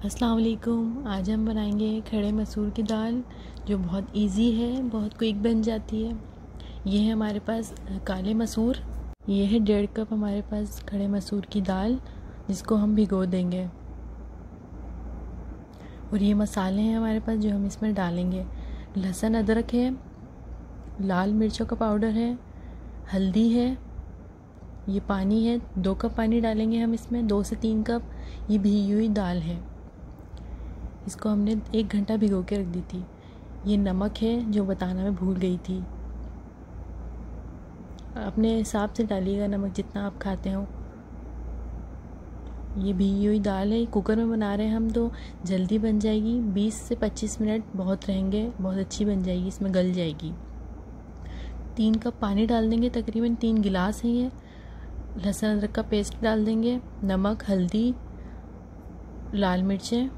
अस्सलाम वालेकुम। आज हम बनाएंगे खड़े मसूर की दाल, जो बहुत इजी है, बहुत क्विक बन जाती है। ये है हमारे पास काले मसूर। ये है 1.5 कप हमारे पास खड़े मसूर की दाल, जिसको हम भिगो देंगे। और ये मसाले हैं हमारे पास जो हम इसमें डालेंगे। लहसुन अदरक है, लाल मिर्चों का पाउडर है, हल्दी है, ये पानी है, 2 कप पानी डालेंगे हम इसमें, 2 से 3 कप। ये भिगी हुई दाल है, इसको हमने 1 घंटा भिगो के रख दी थी। ये नमक है जो बताना मैं भूल गई थी। अपने हिसाब से डालिएगा नमक, जितना आप खाते हो। ये भिगी हुई दाल है, कुकर में बना रहे हैं हम, तो जल्दी बन जाएगी। 20 से 25 मिनट बहुत रहेंगे, बहुत अच्छी बन जाएगी, इसमें गल जाएगी। 3 कप पानी डाल देंगे, तकरीबन 3 गिलास है ये। लहसुन अदरक का पेस्ट डाल देंगे, नमक, हल्दी, लाल मिर्चें,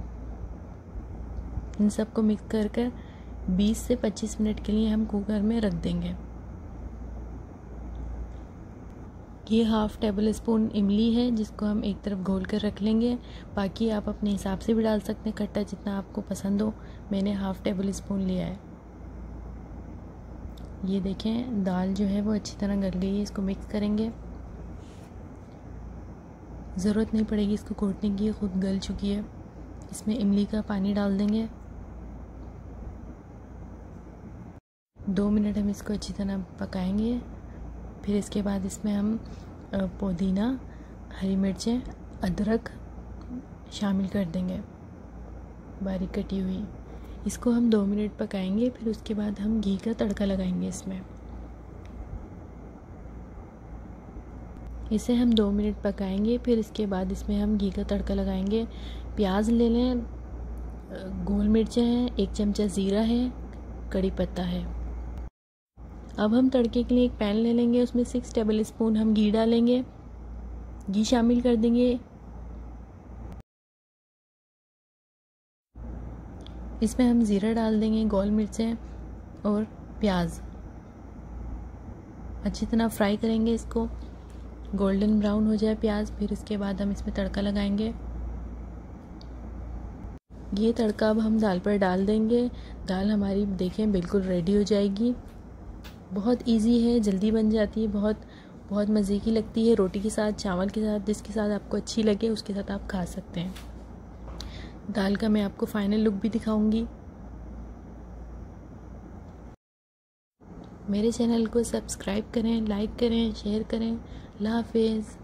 इन सबको मिक्स कर कर 20 से 25 मिनट के लिए हम कुकर में रख देंगे। ये हाफ़ टेबल स्पून इमली है, जिसको हम एक तरफ घोल कर रख लेंगे। बाकी आप अपने हिसाब से भी डाल सकते हैं, खट्टा जितना आपको पसंद हो। मैंने हाफ़ टेबल स्पून लिया है। ये देखें, दाल जो है वो अच्छी तरह गल गई है। इसको मिक्स करेंगे, ज़रूरत नहीं पड़ेगी इसको घोटने की, खुद गल चुकी है। इसमें इमली का पानी डाल देंगे। 2 मिनट हम इसको अच्छी तरह पकाएंगे। फिर इसके बाद इसमें हम पुदीना, हरी मिर्चें, अदरक शामिल कर देंगे, बारीक कटी हुई। इसको हम 2 मिनट पकाएंगे। फिर उसके बाद हम घी का तड़का लगाएंगे इसमें। इसे हम 2 मिनट पकाएंगे। फिर इसके बाद इसमें हम घी का तड़का लगाएंगे। प्याज ले लें, गोल मिर्चें हैं, 1 चमचा ज़ीरा है, कड़ी पत्ता है। अब हम तड़के के लिए एक पैन ले लेंगे, उसमें 6 टेबल स्पून हम घी डालेंगे। घी शामिल कर देंगे। इसमें हम ज़ीरा डाल देंगे, गोल मिर्चें और प्याज। अच्छी तरह फ्राई करेंगे इसको, गोल्डन ब्राउन हो जाए प्याज। फिर इसके बाद हम इसमें तड़का लगाएंगे। ये तड़का अब हम दाल पर डाल देंगे। दाल हमारी देखें बिल्कुल रेडी हो जाएगी। बहुत इजी है, जल्दी बन जाती है, बहुत बहुत मज़े की लगती है। रोटी के साथ, चावल के साथ, जिसके साथ आपको अच्छी लगे उसके साथ आप खा सकते हैं। दाल का मैं आपको फाइनल लुक भी दिखाऊंगी। मेरे चैनल को सब्सक्राइब करें, लाइक करें, शेयर करें। अल्लाह हाफिज़।